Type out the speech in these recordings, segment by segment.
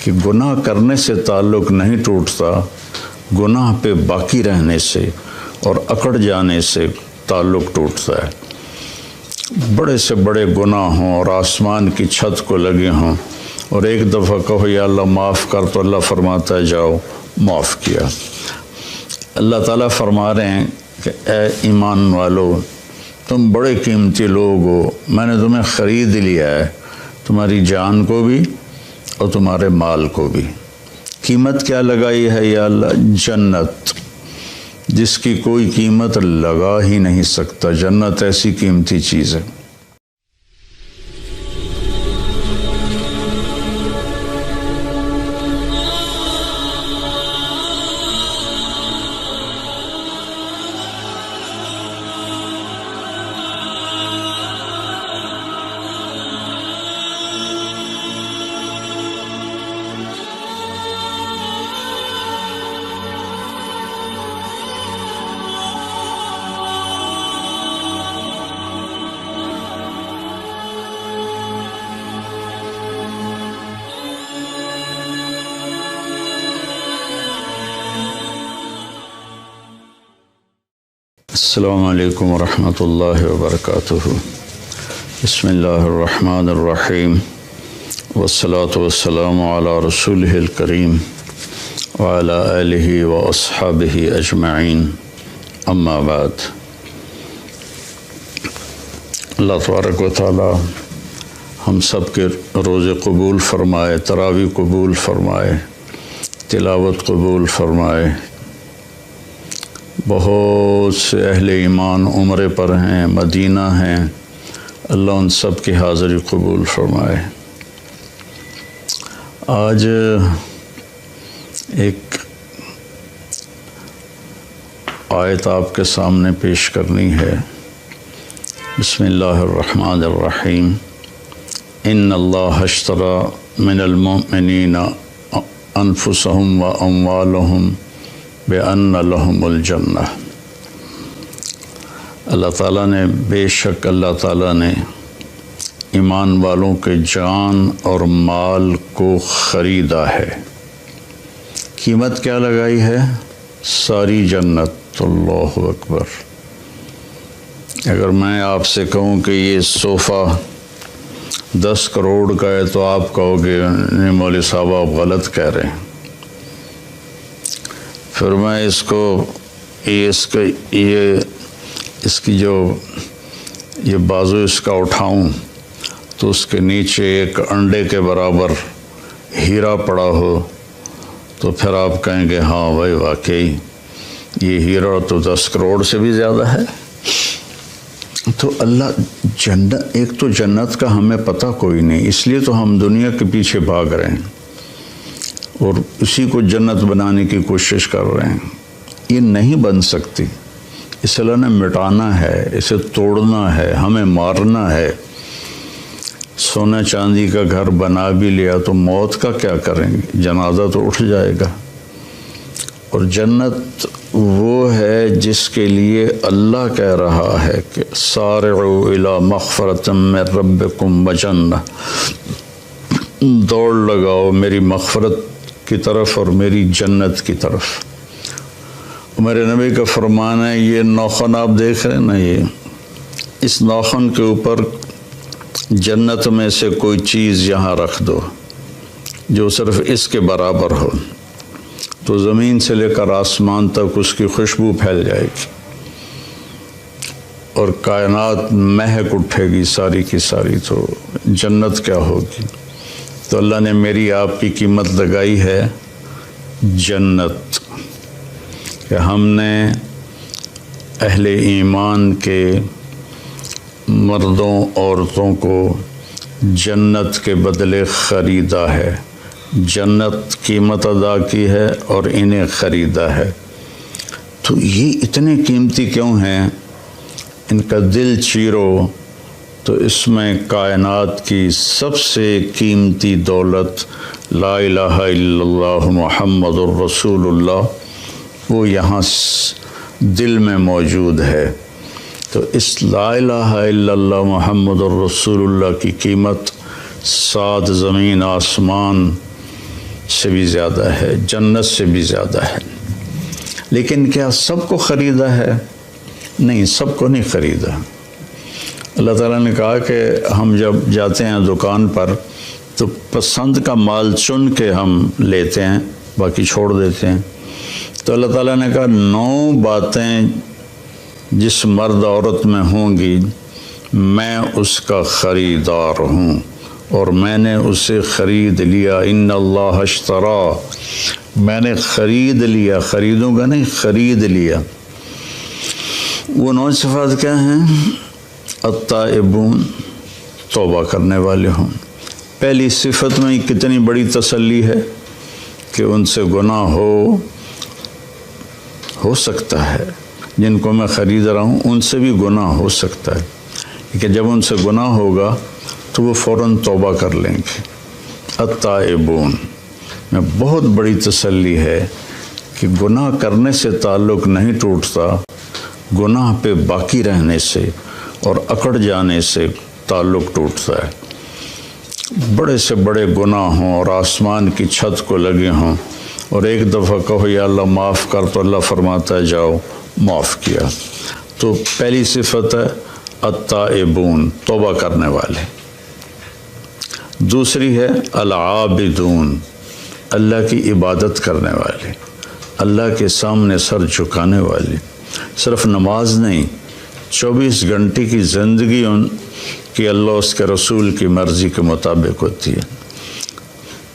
کہ گناہ کرنے سے تعلق نہیں ٹوٹتا، گناہ پہ باقی رہنے سے اور اکڑ جانے سے تعلق ٹوٹتا ہے۔ بڑے سے بڑے گناہ ہوں اور آسمان کی چھت کو لگے ہوں اور ایک دفعہ کہو یا اللہ معاف کر، تو اللہ فرماتا ہے جاؤ معاف کیا۔ اللہ تعالیٰ فرما رہے ہیں کہ اے ایمان والو، تم بڑے قیمتی لوگ ہو، میں نے تمہیں خرید لیا ہے، تمہاری جان کو بھی اور تمہارے مال کو بھی۔ قیمت کیا لگائی ہے یا اللہ؟ جنت، جس کی کوئی قیمت لگا ہی نہیں سکتا۔ جنت ایسی قیمتی چیز ہے۔ السلام علیکم ورحمۃ اللہ وبرکاتہ۔ بسم اللہ الرحمن الرحیم، والصلاة والسلام علی رسولہ الکریم وعلی آلہ واصحابہ اجمعین، اما بعد۔ اللہ تبارک و تعالی ہم سب کے روزے قبول فرمائے، تراویح قبول فرمائے، تلاوت قبول فرمائے۔ بہت سے اہل ایمان عمرے پر ہیں، مدینہ ہیں، اللہ ان سب کی حاضری قبول فرمائے۔ آج ایک آیت آپ کے سامنے پیش کرنی ہے۔ بسم اللہ الرحمن الرحیم۔ ان اللہ اشتری من المؤمنین انفسهم واموالهم بِأَنَّ لَهُمُ الْجَنَّةِ۔ اللہ تعالیٰ نے، بے شک اللہ تعالیٰ نے ایمان والوں کے جان اور مال کو خریدا ہے۔ قیمت کیا لگائی ہے؟ ساری جنت۔ اللہ اکبر۔ اگر میں آپ سے کہوں کہ یہ صوفہ 10 کروڑ کا ہے تو آپ کہو گے نہیں مولوی صاحب آپ غلط کہہ رہے ہیں۔ پھر میں اس کی جو یہ بازو اس کا اٹھاؤں تو اس کے نیچے ایک انڈے کے برابر ہیرا پڑا ہو تو پھر آپ کہیں گے ہاں بھائی واقعی یہ ہیرا تو 10 کروڑ سے بھی زیادہ ہے۔ تو اللہ جنت، ایک تو جنت کا ہمیں پتہ کوئی نہیں، اس لیے تو ہم دنیا کے پیچھے بھاگ رہے ہیں اور اسی کو جنت بنانے کی کوشش کر رہے ہیں۔ یہ نہیں بن سکتی، اسے اللہ نے مٹانا ہے، اسے توڑنا ہے، ہمیں مارنا ہے۔ سونا چاندی کا گھر بنا بھی لیا تو موت کا کیا کریں گے؟ جنازہ تو اٹھ جائے گا۔ اور جنت وہ ہے جس کے لیے اللہ کہہ رہا ہے کہ سارعوا الی مغفرۃ من ربکم وجنہ، دوڑ لگاؤ میری مغفرت کی طرف اور میری جنت کی طرف۔ میرے نبی کا فرمان ہے، یہ ناخن آپ دیکھ رہے ہیں نا، یہ اس ناخن کے اوپر جنت میں سے کوئی چیز یہاں رکھ دو جو صرف اس کے برابر ہو، تو زمین سے لے کر آسمان تک اس کی خوشبو پھیل جائے گی اور کائنات مہک اٹھے گی ساری کی ساری۔ تو جنت کیا ہوگی؟ تو اللہ نے میری آپ کی قیمت لگائی ہے جنت، کہ ہم نے اہل ایمان کے مردوں عورتوں کو جنت کے بدلے خریدا ہے، جنت قیمت ادا کی ہے اور انہیں خریدا ہے۔ تو یہ اتنے قیمتی کیوں ہیں؟ ان کا دل چیرو تو اس میں کائنات کی سب سے قیمتی دولت لا الہ الا اللہ محمد الرسول اللہ وہ یہاں دل میں موجود ہے۔ تو اس لا الہ الا اللہ محمد الرسول اللہ کی قیمت 7 زمین آسمان سے بھی زیادہ ہے، جنت سے بھی زیادہ ہے۔ لیکن کیا سب کو خریدا ہے؟ نہیں، سب کو نہیں خریدا۔ اللہ تعالیٰ نے کہا کہ ہم جب جاتے ہیں دکان پر تو پسند کا مال چن کے ہم لیتے ہیں، باقی چھوڑ دیتے ہیں۔ تو اللہ تعالیٰ نے کہا 9 باتیں جس مرد عورت میں ہوں گی میں اس کا خریدار ہوں اور میں نے اسے خرید لیا۔ ان اللہ اشترى، میں نے خرید لیا، خریدوں گا نہیں، خرید لیا۔ وہ 9 صفات کیا ہیں؟ التائبون، توبہ کرنے والے ہوں۔ پہلی صفت میں کتنی بڑی تسلی ہے کہ ان سے گناہ ہو سکتا ہے، جن کو میں خرید رہا ہوں ان سے بھی گناہ ہو سکتا ہے، لیکن جب ان سے گناہ ہوگا تو وہ فوراً توبہ کر لیں گے۔ التائبون میں بہت بڑی تسلی ہے کہ گناہ کرنے سے تعلق نہیں ٹوٹتا، گناہ پہ باقی رہنے سے اور اکڑ جانے سے تعلق ٹوٹتا ہے۔ بڑے سے بڑے گناہ ہوں اور آسمان کی چھت کو لگے ہوں اور ایک دفعہ کہو یا اللہ معاف کر تو اللہ فرماتا ہے جاؤ، معاف کیا۔ تو پہلی صفت ہے التائبون، توبہ کرنے والے۔ دوسری ہے العابدون، اللہ کی عبادت کرنے والے، اللہ کے سامنے سر جھکانے والے۔ صرف نماز نہیں، 24 گھنٹے کی زندگی ان کی اللہ اس کے رسول کی مرضی کے مطابق ہوتی ہے۔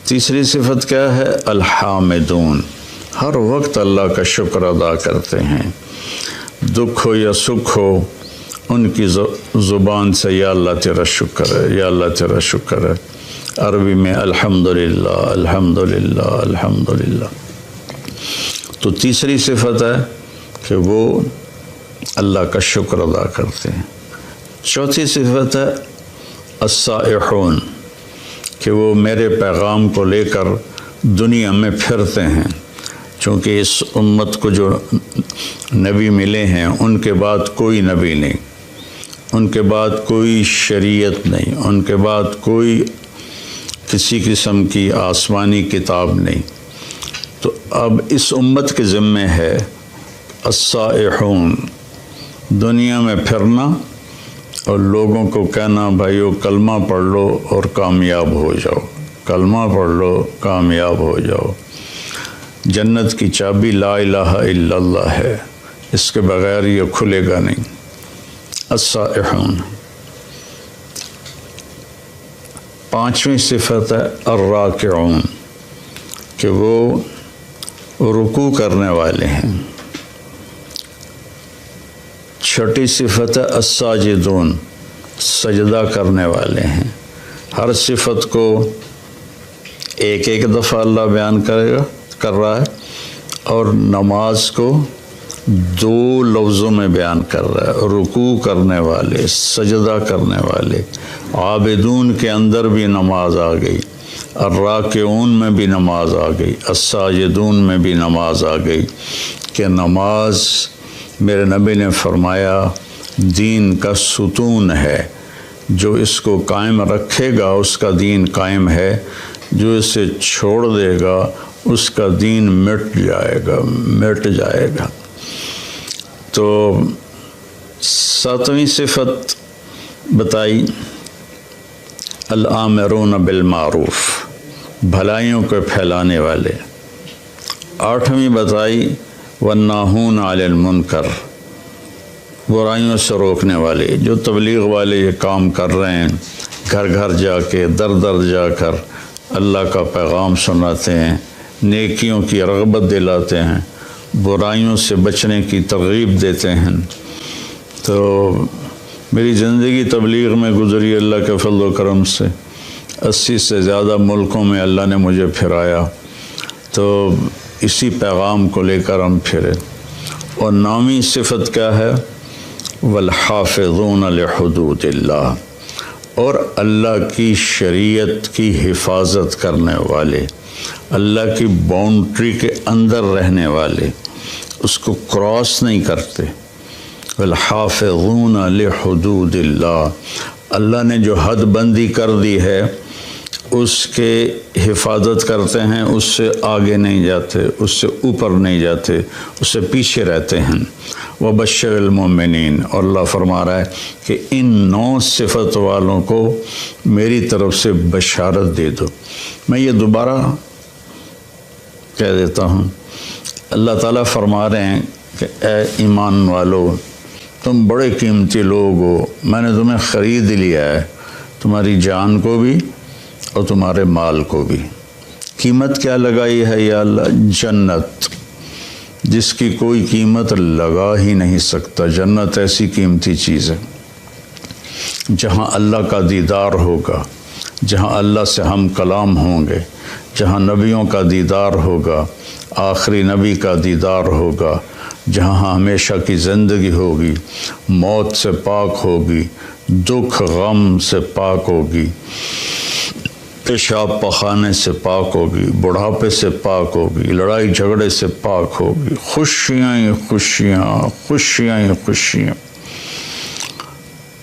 تیسری صفت کیا ہے؟ الحامدون، ہر وقت اللہ کا شکر ادا کرتے ہیں، دکھ ہو یا سکھ ہو ان کی زبان سے یا اللہ تیرا شکر ہے، یا اللہ تیرا شکر ہے۔ عربی میں الحمدللہ الحمدللہ الحمدللہ۔ تو تیسری صفت ہے کہ وہ اللہ کا شکر ادا کرتے ہیں۔ چوتھی صفت ہے السائحون، کہ وہ میرے پیغام کو لے کر دنیا میں پھرتے ہیں، چونکہ اس امت کو جو نبی ملے ہیں ان کے بعد کوئی نبی نہیں، ان کے بعد کوئی شریعت نہیں، ان کے بعد کوئی کسی قسم کی آسمانی کتاب نہیں۔ تو اب اس امت کے ذمے ہے السائحون، دنیا میں پھرنا اور لوگوں کو کہنا بھائیو کلمہ پڑھ لو اور کامیاب ہو جاؤ، کلمہ پڑھ لو کامیاب ہو جاؤ۔ جنت کی چابی لا الہ الا اللہ ہے، اس کے بغیر یہ کھلے گا نہیں۔ السائحون۔ پانچویں صفت ہے الراکعون، کہ وہ رکوع کرنے والے ہیں۔ چھٹی صفت ہے الساجدون، سجدہ کرنے والے ہیں۔ ہر صفت کو ایک ایک دفعہ اللہ بیان کر رہا ہے اور نماز کو 2 لفظوں میں بیان کر رہا ہے۔ رکوع کرنے والے، سجدہ کرنے والے، عابدون کے اندر بھی نماز آ گئی، الراکعون میں بھی نماز آ گئی، الساجدون میں بھی نماز آ گئی، کہ نماز میرے نبی نے فرمایا دین کا ستون ہے، جو اس کو قائم رکھے گا اس کا دین قائم ہے، جو اسے چھوڑ دے گا اس کا دین مٹ جائے گا۔ تو 7ویں صفت بتائی الآمرون بالمعروف، بھلائیوں کو پھیلانے والے۔ 8ویں بتائی والناہون علی المنکر، برائیوں سے روکنے والے۔ جو تبلیغ والے یہ کام کر رہے ہیں، گھر گھر جا کے در در جا کر اللہ کا پیغام سناتے ہیں، نیکیوں کی رغبت دلاتے ہیں، برائیوں سے بچنے کی ترغیب دیتے ہیں۔ تو میری زندگی تبلیغ میں گزری اللہ کے فضل و کرم سے، 80 سے زیادہ ملکوں میں اللہ نے مجھے پھرایا، تو اسی پیغام کو لے کر ہم پھرے۔ اور 9ویں صفت کیا ہے؟ والحافظون لحدود اللہ، اور اللہ کی شریعت کی حفاظت کرنے والے، اللہ کی باؤنڈری کے اندر رہنے والے، اس کو کراس نہیں کرتے۔ والحافظون لحدود اللہ، اللہ نے جو حد بندی کر دی ہے اس کے حفاظت کرتے ہیں، اس سے آگے نہیں جاتے، اس سے اوپر نہیں جاتے، اس سے پیچھے رہتے ہیں۔ وبشر المؤمنین، اور اللہ فرما رہا ہے کہ ان 9 صفت والوں کو میری طرف سے بشارت دے دو۔ میں یہ دوبارہ کہہ دیتا ہوں، اللہ تعالیٰ فرما رہے ہیں کہ اے ایمان والو، تم بڑے قیمتی لوگ ہو، میں نے تمہیں خرید لیا ہے، تمہاری جان کو بھی اور تمہارے مال کو بھی۔ قیمت کیا لگائی ہے یا اللہ؟ جنت، جس کی کوئی قیمت لگا ہی نہیں سکتا۔ جنت ایسی قیمتی چیز ہے جہاں اللہ کا دیدار ہوگا، جہاں اللہ سے ہم کلام ہوں گے، جہاں نبیوں کا دیدار ہوگا، آخری نبی کا دیدار ہوگا، جہاں ہمیشہ کی زندگی ہوگی، موت سے پاک ہوگی، دکھ غم سے پاک ہوگی، پیشاب پخانے سے پاک ہوگی، بڑھاپے سے پاک ہوگی، لڑائی جھگڑے سے پاک ہوگی، خوشیاں ہی خوشیاں، خوشیاں ہی خوشیاں۔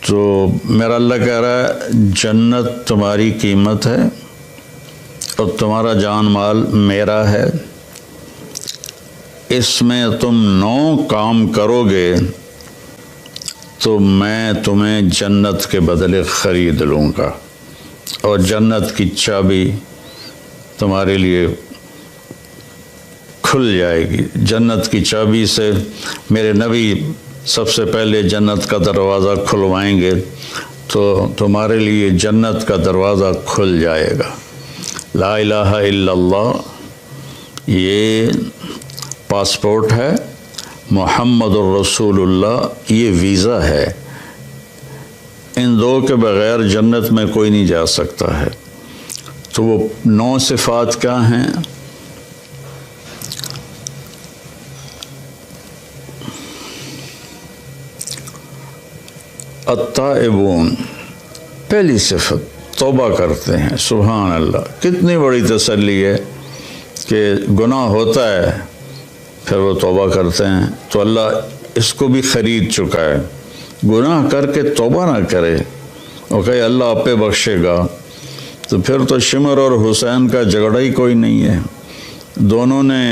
تو میرا اللہ کہہ رہا ہے جنت تمہاری قیمت ہے اور تمہارا جان مال میرا ہے، اس میں تم 9 کام کرو گے تو میں تمہیں جنت کے بدلے خرید لوں گا، اور جنت کی چابی تمہارے لیے کھل جائے گی۔ جنت کی چابی سے میرے نبی سب سے پہلے جنت کا دروازہ کھلوائیں گے تو تمہارے لیے جنت کا دروازہ کھل جائے گا۔ لا الہ الا اللہ یہ پاسپورٹ ہے، محمد الرسول اللہ یہ ویزا ہے، ان 2 کے بغیر جنت میں کوئی نہیں جا سکتا ہے۔ تو وہ 9 صفات کیا ہیں؟ التائبون، پہلی صفت توبہ کرتے ہیں۔ سبحان اللہ، کتنی بڑی تسلی ہے کہ گناہ ہوتا ہے پھر وہ توبہ کرتے ہیں، تو اللہ اس کو بھی خرید چکا ہے۔ گناہ کر کے توبہ نہ کرے اور کہے اللہ آپ پہ بخشے گا، تو پھر تو شمر اور حسین کا جھگڑا ہی کوئی نہیں ہے، دونوں نے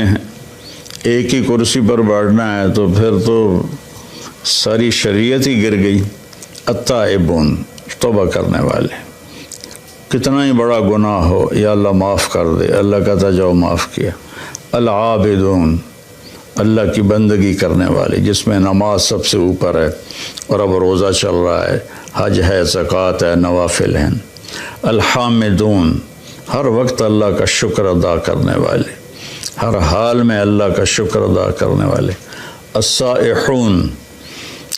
ایک ہی کرسی پر بیٹھنا ہے، تو پھر تو ساری شریعت ہی گر گئی۔ التائبون، توبہ کرنے والے، کتنا ہی بڑا گناہ ہو یا اللہ معاف کر دے، اللہ کہتا جاؤ معاف کیا۔ العابدون، اللہ کی بندگی کرنے والے، جس میں نماز سب سے اوپر ہے اور اب روزہ چل رہا ہے، حج ہے، زکوٰۃ ہے، نوافل ہیں۔ الحامدون، ہر وقت اللہ کا شکر ادا کرنے والے، ہر حال میں اللہ کا شکر ادا کرنے والے۔ السائحون،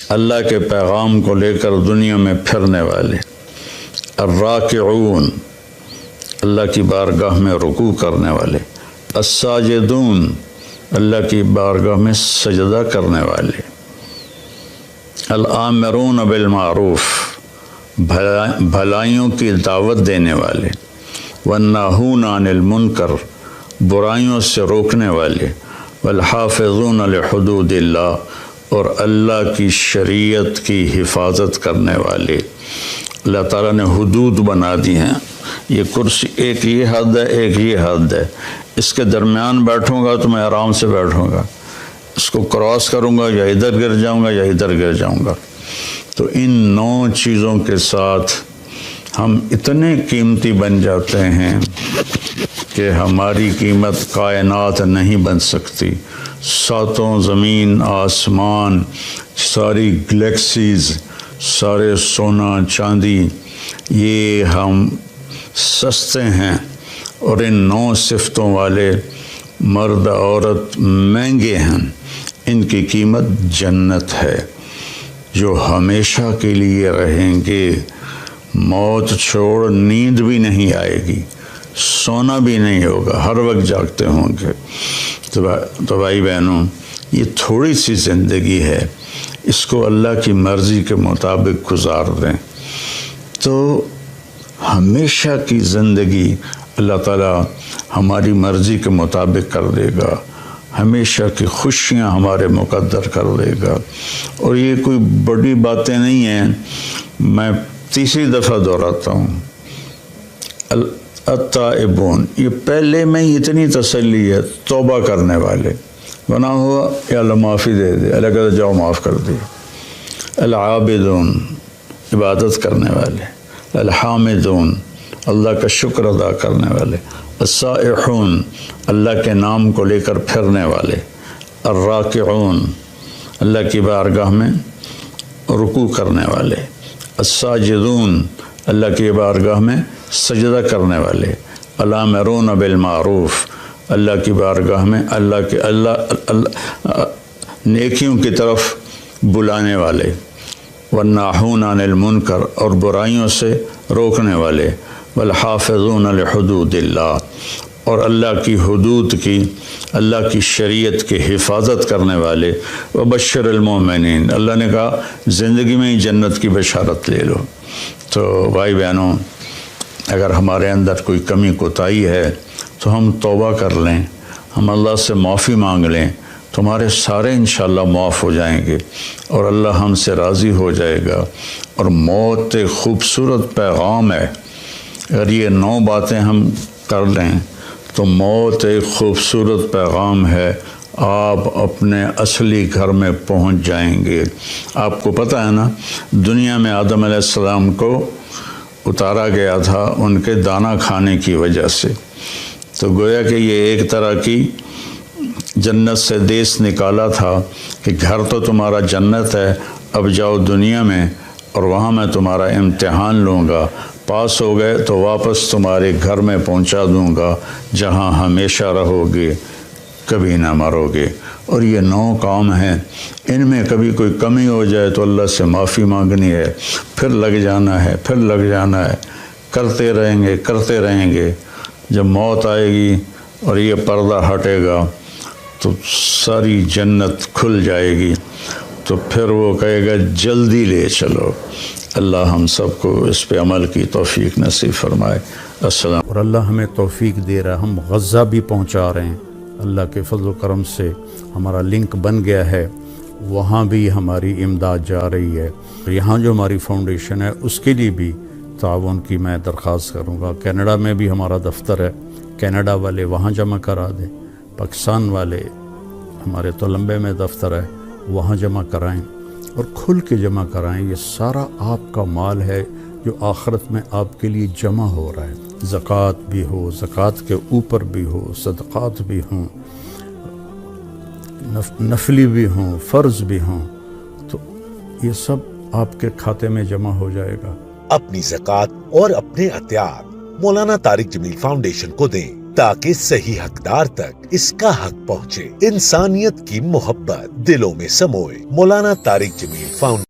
اللہ کے پیغام کو لے کر دنیا میں پھرنے والے۔ الراکعون، اللہ کی بارگاہ میں رکوع کرنے والے۔ الساجدون، اللہ کی بارگاہ میں سجدہ کرنے والے۔ الآمرون بالمعروف، بھلائیوں کی دعوت دینے والے۔ والناہون عن المنکر، برائیوں سے روکنے والے۔ والحافظون لحدود اللہ، اور اللہ کی شریعت کی حفاظت کرنے والے۔ اللہ تعالیٰ نے حدود بنا دی ہیں، یہ کرسی ایک یہ حد ہے، ایک یہ حد ہے، اس کے درمیان بیٹھوں گا تو میں آرام سے بیٹھوں گا، اس کو کراس کروں گا یا ادھر گر جاؤں گا یا ادھر گر جاؤں گا۔ تو ان 9 چیزوں کے ساتھ ہم اتنے قیمتی بن جاتے ہیں کہ ہماری قیمت کائنات نہیں بن سکتی۔ 7 زمین آسمان، ساری گلیکسیز، سارے سونا چاندی، یہ ہم سستے ہیں، اور ان 9 صفتوں والے مرد عورت مہنگے ہیں۔ ان کی قیمت جنت ہے جو ہمیشہ کے لیے رہیں گے، موت چھوڑ نیند بھی نہیں آئے گی، سونا بھی نہیں ہوگا، ہر وقت جاگتے ہوں گے۔ تو بھائی بہنوں، یہ تھوڑی سی زندگی ہے، اس کو اللہ کی مرضی کے مطابق گزار دیں تو ہمیشہ کی زندگی اللہ تعالیٰ ہماری مرضی کے مطابق کر دے گا، ہمیشہ کی خوشیاں ہمارے مقدر کر دے گا۔ اور یہ کوئی بڑی باتیں نہیں ہیں، میں تیسری دفعہ دہراتا ہوں، التائبون، یہ پہلے میں اتنی تسلی ہے، توبہ کرنے والے، گناہ ہوا یا اللہ معافی دے دے، اللہ کہتا جاؤ معاف کر دے۔ العابدون، عبادت کرنے والے۔ الحامدون، اللہ کا شکر ادا کرنے والے۔ السائحون، اللہ کے نام کو لے کر پھرنے والے۔ الراکعون، اللہ کی بارگاہ میں رکوع کرنے والے۔ الساجدون، اللہ کی بارگاہ میں سجدہ کرنے والے۔ الامرون بالمعروف، اللہ کی بارگاہ میں اللہ نیکیوں کی طرف بلانے والے۔ والناہون عن المنکر، اور برائیوں سے روکنے والے۔ والحافظون لحدود اللہ، اور اللہ کی حدود کی، اللہ کی شریعت کی حفاظت کرنے والے۔ وبشر المومنین، اللہ نے کہا زندگی میں ہی جنت کی بشارت لے لو۔ تو بھائی بہنوں، اگر ہمارے اندر کوئی کمی کوتاہی ہے تو ہم توبہ کر لیں، ہم اللہ سے معافی مانگ لیں، تمہارے سارے انشاءاللہ معاف ہو جائیں گے اور اللہ ہم سے راضی ہو جائے گا۔ اور موت ایک خوبصورت پیغام ہے، اگر یہ 9 باتیں ہم کر لیں تو موت ایک خوبصورت پیغام ہے، آپ اپنے اصلی گھر میں پہنچ جائیں گے۔ آپ کو پتہ ہے نا، دنیا میں آدم علیہ السلام کو اتارا گیا تھا ان کے دانا کھانے کی وجہ سے، تو گویا کہ یہ ایک طرح کی جنت سے دیس نکالا تھا کہ گھر تو تمہارا جنت ہے، اب جاؤ دنیا میں اور وہاں میں تمہارا امتحان لوں گا، پاس ہو گئے تو واپس تمہارے گھر میں پہنچا دوں گا جہاں ہمیشہ رہو گے، کبھی نہ مرو گے۔ اور یہ 9 کام ہیں، ان میں کبھی کوئی کمی ہو جائے تو اللہ سے معافی مانگنی ہے، پھر لگ جانا ہے، پھر لگ جانا ہے، کرتے رہیں گے۔ جب موت آئے گی اور یہ پردہ ہٹے گا تو ساری جنت کھل جائے گی، تو پھر وہ کہے گا جلدی لے چلو۔ اللہ ہم سب کو اس پہ عمل کی توفیق نصیب فرمائے۔ السلام۔ اور اللہ ہمیں توفیق دے رہا ہے، ہم غزہ بھی پہنچا رہے ہیں، اللہ کے فضل و کرم سے ہمارا لنک بن گیا ہے، وہاں بھی ہماری امداد جا رہی ہے۔ یہاں جو ہماری فاؤنڈیشن ہے اس کے لیے بھی تعاون کی میں درخواست کروں گا۔ کینیڈا میں بھی ہمارا دفتر ہے، کینیڈا والے وہاں جمع کرا دیں، پاکستان والے ہمارے تولمبے میں دفتر ہے وہاں جمع کرائیں، اور کھل کے جمع کرائیں۔ یہ سارا آپ کا مال ہے جو آخرت میں آپ کے لیے جمع ہو رہا ہے۔ زکوٰۃ بھی ہو، زکوٰۃ کے اوپر بھی ہو، صدقات بھی ہوں، نفلی بھی ہوں، فرض بھی ہوں، تو یہ سب آپ کے کھاتے میں جمع ہو جائے گا۔ اپنی زکوٰۃ اور اپنے عطیات مولانا طارق جمیل فاؤنڈیشن کو دیں تاکہ صحیح حقدار تک اس کا حق پہنچے۔ انسانیت کی محبت دلوں میں سموئے۔ مولانا طارق جمیل فاؤنڈیشن۔